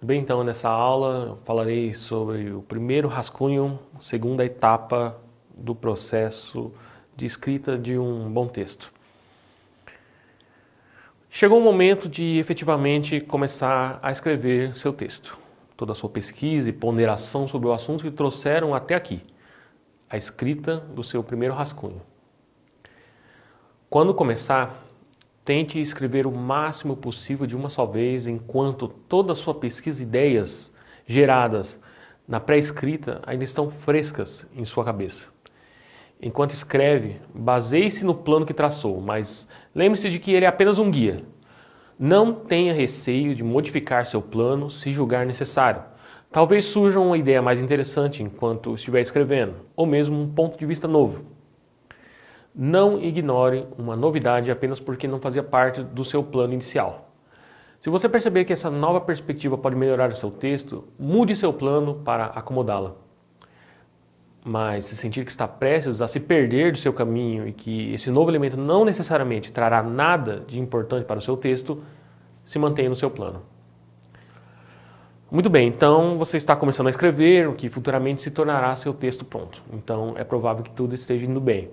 Bem, então, nessa aula eu falarei sobre o primeiro rascunho, segunda etapa do processo de escrita de um bom texto. Chegou o momento de efetivamente começar a escrever seu texto. Toda a sua pesquisa e ponderação sobre o assunto que trouxeram até aqui, a escrita do seu primeiro rascunho. Quando começar, tente escrever o máximo possível de uma só vez, enquanto toda a sua pesquisa e ideias geradas na pré-escrita ainda estão frescas em sua cabeça. Enquanto escreve, baseie-se no plano que traçou, mas lembre-se de que ele é apenas um guia. Não tenha receio de modificar seu plano se julgar necessário. Talvez surja uma ideia mais interessante enquanto estiver escrevendo, ou mesmo um ponto de vista novo. Não ignore uma novidade apenas porque não fazia parte do seu plano inicial. Se você perceber que essa nova perspectiva pode melhorar o seu texto, mude seu plano para acomodá-la. Mas se sentir que está prestes a se perder do seu caminho e que esse novo elemento não necessariamente trará nada de importante para o seu texto, se mantenha no seu plano. Muito bem, então você está começando a escrever o que futuramente se tornará seu texto pronto. Então é provável que tudo esteja indo bem.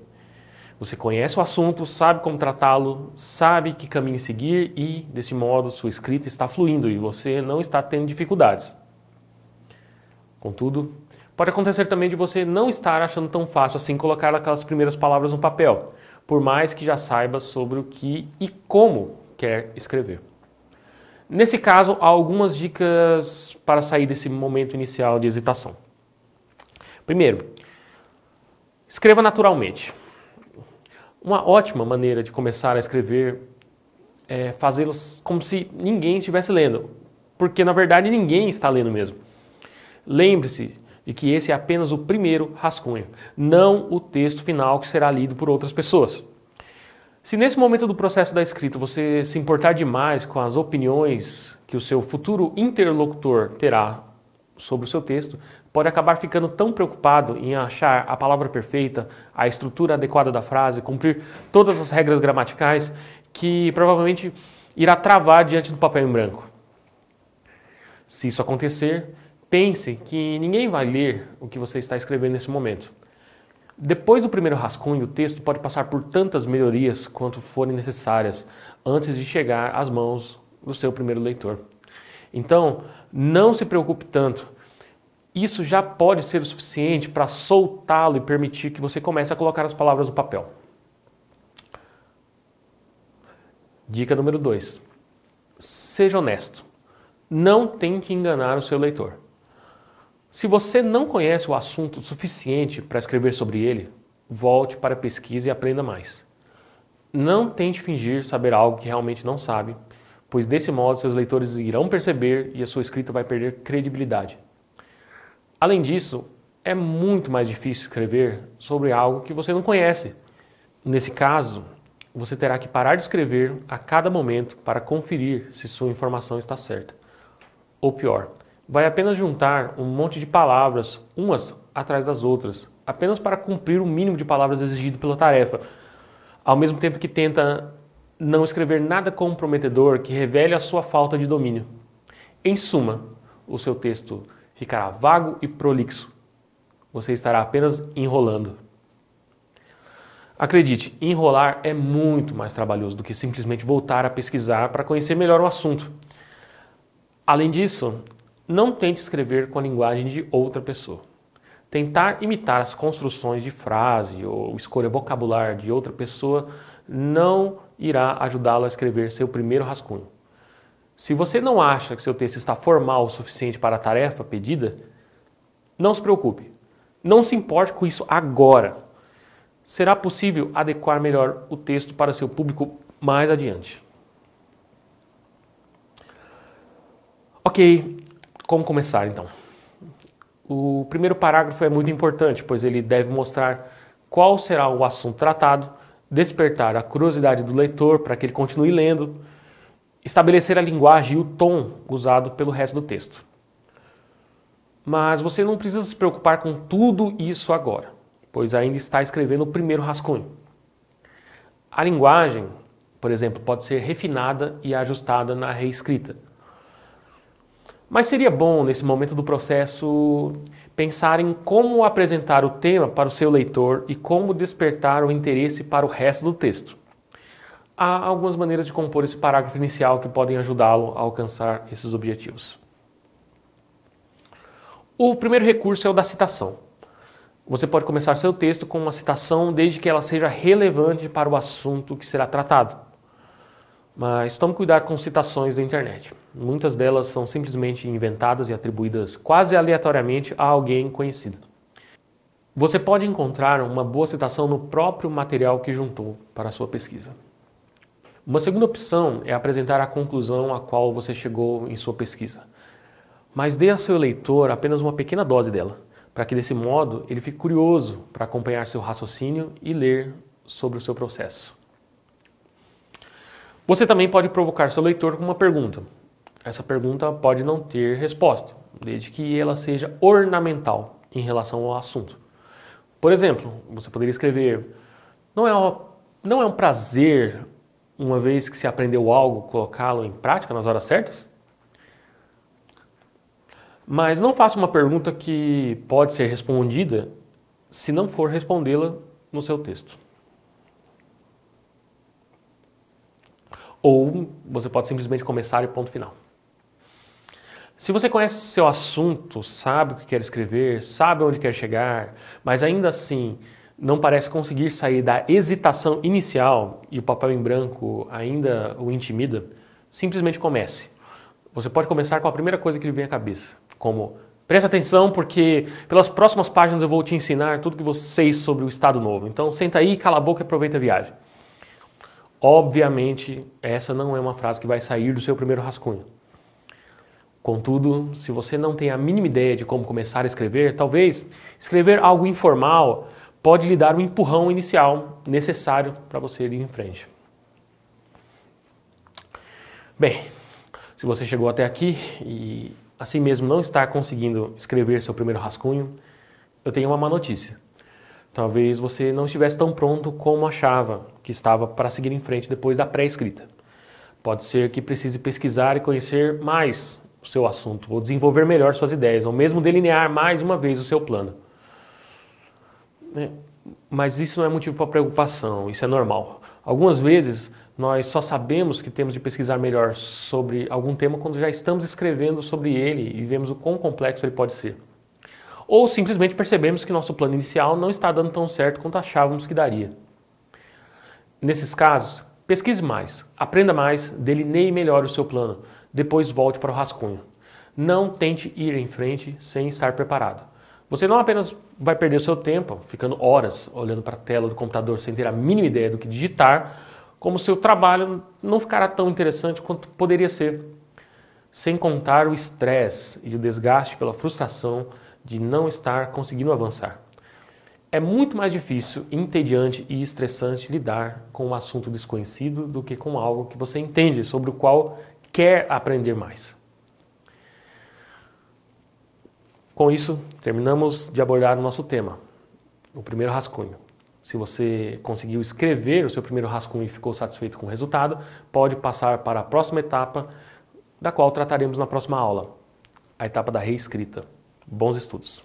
Você conhece o assunto, sabe como tratá-lo, sabe que caminho seguir e, desse modo, sua escrita está fluindo e você não está tendo dificuldades. Contudo, pode acontecer também de você não estar achando tão fácil assim colocar aquelas primeiras palavras no papel, por mais que já saiba sobre o que e como quer escrever. Nesse caso, há algumas dicas para sair desse momento inicial de hesitação. Primeiro, escreva naturalmente. Uma ótima maneira de começar a escrever é fazê-los como se ninguém estivesse lendo, porque na verdade ninguém está lendo mesmo. Lembre-se de que esse é apenas o primeiro rascunho, não o texto final que será lido por outras pessoas. Se nesse momento do processo da escrita você se importar demais com as opiniões que o seu futuro interlocutor terá sobre o seu texto, pode acabar ficando tão preocupado em achar a palavra perfeita, a estrutura adequada da frase, cumprir todas as regras gramaticais, que provavelmente irá travar diante do papel em branco. Se isso acontecer, pense que ninguém vai ler o que você está escrevendo nesse momento. Depois do primeiro rascunho, o texto pode passar por tantas melhorias quanto forem necessárias antes de chegar às mãos do seu primeiro leitor. Então, não se preocupe tanto. Isso já pode ser o suficiente para soltá-lo e permitir que você comece a colocar as palavras no papel. Dica número 2. Seja honesto. Não tente enganar o seu leitor. Se você não conhece o assunto o suficiente para escrever sobre ele, volte para a pesquisa e aprenda mais. Não tente fingir saber algo que realmente não sabe, pois desse modo seus leitores irão perceber e a sua escrita vai perder credibilidade. Além disso, é muito mais difícil escrever sobre algo que você não conhece. Nesse caso, você terá que parar de escrever a cada momento para conferir se sua informação está certa. Ou pior, vai apenas juntar um monte de palavras, umas atrás das outras, apenas para cumprir o mínimo de palavras exigido pela tarefa, ao mesmo tempo que tenta não escrever nada comprometedor que revele a sua falta de domínio. Em suma, o seu texto ficará vago e prolixo. Você estará apenas enrolando. Acredite, enrolar é muito mais trabalhoso do que simplesmente voltar a pesquisar para conhecer melhor o assunto. Além disso, não tente escrever com a linguagem de outra pessoa. Tentar imitar as construções de frase ou escolha vocabular de outra pessoa não irá ajudá-lo a escrever seu primeiro rascunho. Se você não acha que seu texto está formal o suficiente para a tarefa pedida, não se preocupe. Não se importe com isso agora. Será possível adequar melhor o texto para seu público mais adiante. Ok, como começar então? O primeiro parágrafo é muito importante, pois ele deve mostrar qual será o assunto tratado, despertar a curiosidade do leitor para que ele continue lendo, estabelecer a linguagem e o tom usado pelo resto do texto. Mas você não precisa se preocupar com tudo isso agora, pois ainda está escrevendo o primeiro rascunho. A linguagem, por exemplo, pode ser refinada e ajustada na reescrita. Mas seria bom, nesse momento do processo, pensar em como apresentar o tema para o seu leitor e como despertar o interesse para o resto do texto. Há algumas maneiras de compor esse parágrafo inicial que podem ajudá-lo a alcançar esses objetivos. O primeiro recurso é o da citação. Você pode começar seu texto com uma citação desde que ela seja relevante para o assunto que será tratado. Mas tome cuidado com citações da internet. Muitas delas são simplesmente inventadas e atribuídas quase aleatoriamente a alguém conhecido. Você pode encontrar uma boa citação no próprio material que juntou para a sua pesquisa. Uma segunda opção é apresentar a conclusão a qual você chegou em sua pesquisa. Mas dê ao seu leitor apenas uma pequena dose dela, para que desse modo ele fique curioso para acompanhar seu raciocínio e ler sobre o seu processo. Você também pode provocar seu leitor com uma pergunta. Essa pergunta pode não ter resposta, desde que ela seja ornamental em relação ao assunto. Por exemplo, você poderia escrever: não é um prazer, uma vez que se aprendeu algo, colocá-lo em prática nas horas certas? Mas não faça uma pergunta que pode ser respondida se não for respondê-la no seu texto. Ou você pode simplesmente começar e ponto final. Se você conhece seu assunto, sabe o que quer escrever, sabe onde quer chegar, mas ainda assim não parece conseguir sair da hesitação inicial e o papel em branco ainda o intimida, simplesmente comece. Você pode começar com a primeira coisa que lhe vem à cabeça, como: presta atenção porque pelas próximas páginas eu vou te ensinar tudo que você sei sobre o Estado Novo. Então senta aí, cala a boca e aproveita a viagem. Obviamente, essa não é uma frase que vai sair do seu primeiro rascunho. Contudo, se você não tem a mínima ideia de como começar a escrever, talvez escrever algo informal pode lhe dar um empurrão inicial necessário para você ir em frente. Bem, se você chegou até aqui e assim mesmo não está conseguindo escrever seu primeiro rascunho, eu tenho uma má notícia. Talvez você não estivesse tão pronto como achava que estava para seguir em frente depois da pré-escrita. Pode ser que precise pesquisar e conhecer mais o seu assunto, ou desenvolver melhor suas ideias, ou mesmo delinear mais uma vez o seu plano. Mas isso não é motivo para preocupação, isso é normal. Algumas vezes nós só sabemos que temos de pesquisar melhor sobre algum tema quando já estamos escrevendo sobre ele e vemos o quão complexo ele pode ser. Ou simplesmente percebemos que nosso plano inicial não está dando tão certo quanto achávamos que daria. Nesses casos, pesquise mais, aprenda mais, delineie melhor o seu plano, depois volte para o rascunho. Não tente ir em frente sem estar preparado. Você não apenas vai perder o seu tempo, ficando horas olhando para a tela do computador sem ter a mínima ideia do que digitar, como seu trabalho não ficará tão interessante quanto poderia ser. Sem contar o estresse e o desgaste pela frustração de não estar conseguindo avançar. É muito mais difícil, entediante e estressante lidar com um assunto desconhecido do que com algo que você entende, sobre o qual quer aprender mais. Com isso, terminamos de abordar o nosso tema, o primeiro rascunho. Se você conseguiu escrever o seu primeiro rascunho e ficou satisfeito com o resultado, pode passar para a próxima etapa, da qual trataremos na próxima aula, a etapa da reescrita. Bons estudos!